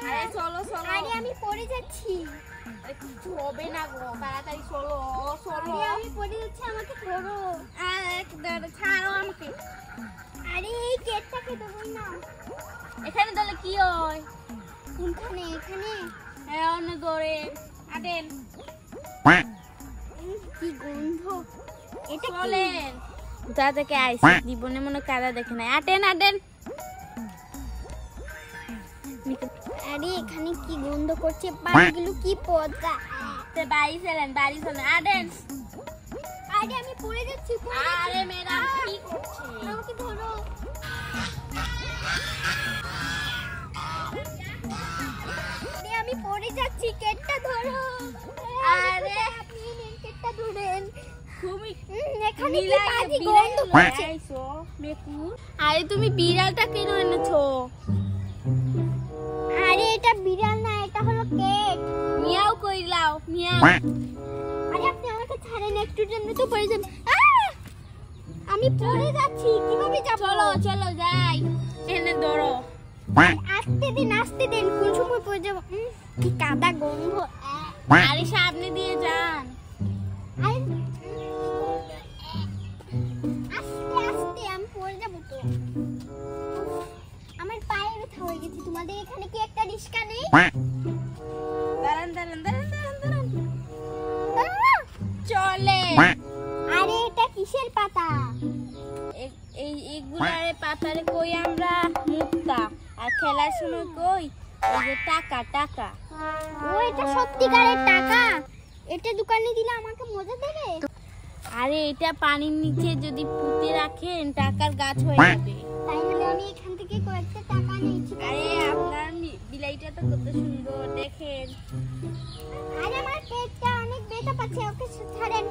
আরে চলো চলো। আরে আমি পড়ে যাচ্ছি। আরে কিছু হবে না গো, তাড়াতাড়ি চলো চলো। আরে আমি পড়ে যাচ্ছি, আমাকে ধরো। ছাড়ো আমাকে। আরে এই কেটটাকে ধরো না। এখানে তাহলে কি হয়? কোনখানে? এখানে? হ্যাঁ অন্য দৌড়ে আদেন। কি গন্ধ! এটা কি? চলেন। যা থেকে আইসি জীবনে মনে কাদা দেখে নাই। আটেন আটেন। আরে এখানে কি গন্ধ করছে? পানিগুলো কি পচা। বাড়ি চলেন আটেন। আরে আমি পড়ে যাচ্ছি। আরে ম্যাডাম কি করছে? আমাকে ধরো। আরে আমি পড়ে যাচ্ছি, কেটটা ধরো। আরে আপনি মেন কেটটা ধরেন। তুমি এখানে কি বাজে গন্ধ করছে। আরে তুমি বিড়ালটা কেন এনেছো? আরে এটা বিড়াল না, এটা হলো কেট। Miao কইলাও Miao. আরে আপনি আমাকে ছাড়েন, একটু জন্য তো পড়ে যাবেন। আমি পড়ে যাচ্ছি, কিভাবে যাব? চলো চলো যাই। এনে ধরো। আস্তে দিন, কোন সময় পড়ে যাব? কি কাদা গন্ধ। আরে সামনে দিয়ে যান। আরে আস্তে আমি পড়ে যাব তো। আমার পায়ে ব্যথা হয়ে গেছে। তোমাদের এখানে কি একটা রিস্কা নেই? দাঁড়ান চলে। আরে এটা কিসের পাতা? এইগুলারে পাতারে কই আমরা মুক্তা, আর খেলার সময় কই ওই যে টাকা। ও এটা সত্যিকারের টাকা। এটা দোকানে দিলে আমাকে মজা দেবে? আরে এটা পানির নিচে যদি পুঁতে রাখেন টাকার গাছ হয়ে যাবে। তাই না, আমি এখান থেকে কয়েকটা টাকা নিয়েছি। আরে আপনার বিলাইটা তো কত সুন্দর দেখেন। আরে আমার পেটটা অনেক ব্যথা পাচ্ছে, ওকে ছাড়েন।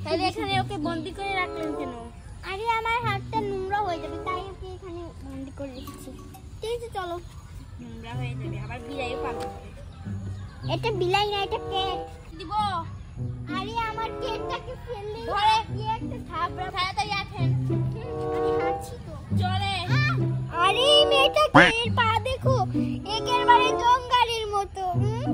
তাহলে এখানে ওকে বন্দি করে রাখলেন কেন? আরে আমার হাতটা নোংরা হয়ে যাবে, তাই ওকে এখানে বন্দি করে রেখেছি। ঠিক আছে চলো। নোংরা হয়ে যাবে, আবার বিলাইও পাবে। এটা বিলাই না, এটা কেট। দিব। আরে আমার কেটটাকে ফেললে ধরে কি একটা থাপড়া। তাড়াতাড়ি আছেন। আমি হাঁটছি তো। চলে। আরে এই মেয়েটাকে এর পা দেখো, একেবারে জঙ্গলের মতো।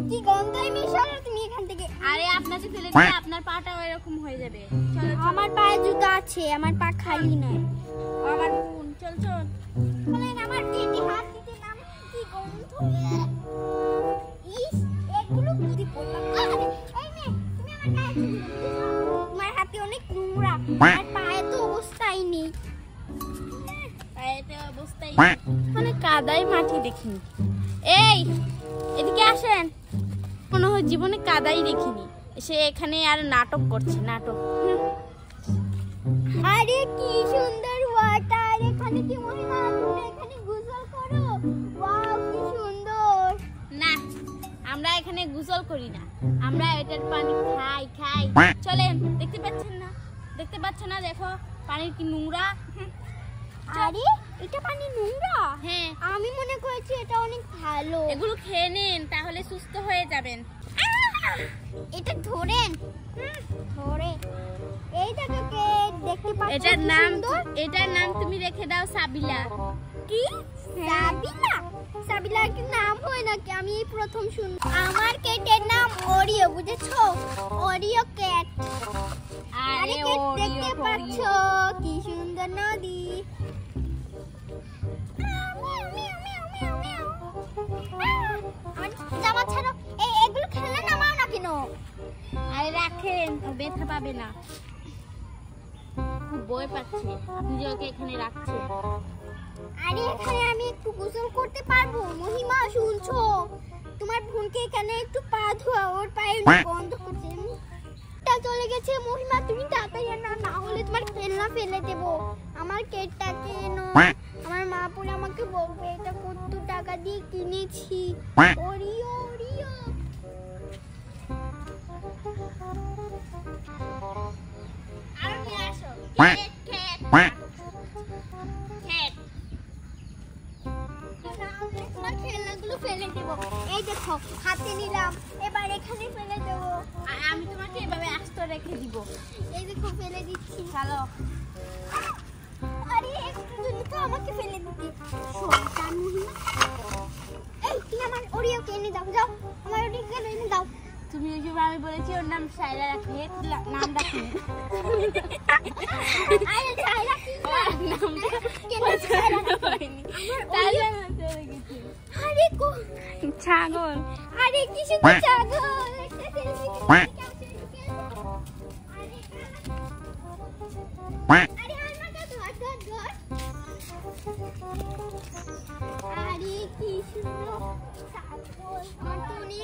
কি গন্ধ! আমি সরো তুমি এখান থেকে। আরে আপনাকে ফেলে দিলে আপনার পাটাও এরকম হয়ে যাবে। চলো আমার পায়ে জুতা আছে, আমার পা খালি নয়। আমার বোন চল। বলেন আমার পেটে হাত দিতে নাম, কি গন্ধ! ইস, এগুলো কি করলাম? আরে এই মেয়ে, তুমি আমার গায়ে হাত দিলে। তোমার হাতে অনেক নোংরা, আর পায়ে তো অবস্থাই নেই। পায়েতে অবস্থায় মানে কাদাই মাটি দেখিনি। এই এদিকে আসেন। মনে হয় জীবনে কাদাই দেখিনি, সে এখানে আর নাটক করছে নাটক। আরে কি সুন্দর ওয়াটার! এখানে কি মহিমা, তুমি এখানে গোসল করো? ওয়াও কি সুন্দর! না, আমরা এখানে গোসল করি না, আমরা এটার পানি খাই। চলেন। দেখতে পাচ্ছেন না? দেখো পানি কি নোংরা। আরে এটা পানি নোংরা? হ্যাঁ, আমি মনে করেছি এটা অনেক ভালো। এগুলো খেয়ে নিন, তাহলে সুস্থ হয়ে যাবেন। এটা ধরেন। ধরে এই দেখো কে দেখতে পাচ্ছ? এটার নাম তুমি রেখে দাও সাবিলা। কি সাবিলা? সাবিলার কি নাম হয় নাকি? আমি এই প্রথম শুনলাম। আমার কেটের নাম ওরিও, বুঝেছো? Oreo cat. আরে কেট দেখতে পাচ্ছ কি সুন্দর নদী। জামা ছাড়ো, এগুলো খেলনা নামাও না কেন? আরে রাখেন, ও ব্যথা পাবে না। খুব ভয় পাচ্ছে, আপনি যে ওকে এখানে রাখছেন। আরে এখানে আমি একটু গোসল করতে পারবো? মহিমা শুনছো? তোমার বোনকে এখানে একটু পা ধোয়া, ওর পায়ে গন্ধ করছে। চলে গেছে। মহিমা তুমি তাড়াতাড়ি না হলে তোমার খেলনা ফেলে দেবো। আমার কেটটাকে আমার মা পরে আমাকে বলবে এটা কত টাকা দিয়ে কিনেছি। ওরিও আর নিয়ে আসো। তোমার খেলনাগুলো ফেলে দেবো। এই দেখো হাতে নিলাম, এবার এখানে ফেলে দেবো। আমি তোমাকে এভাবে আস্ত রেখে দিব। এই দেখো ফেলে দিচ্ছি। চলো। আরে একটু জন্য তো আমাকে ফেলে দিতে। শয়তান মহিমা। এই তুমি আমার ওরিওকে এনে দাও, যাও আমার ওরিওকে এনে দাও। তুমি ওই সময় আমি বলেছি ওর নাম সাইরা রাখবে, নাম রাখবে। আরে ছাইরা কি নামটা কেন ছাইরা হয়নি, তাই জন্য চলে গেছে। আরে কো ছাগল। আরে কি সুন্দর ছাগল, একটা সেলফি আরে আলমাটা ধর ধর ধর। আরে কি সুন্দর ছাগল, আমার তো অনেক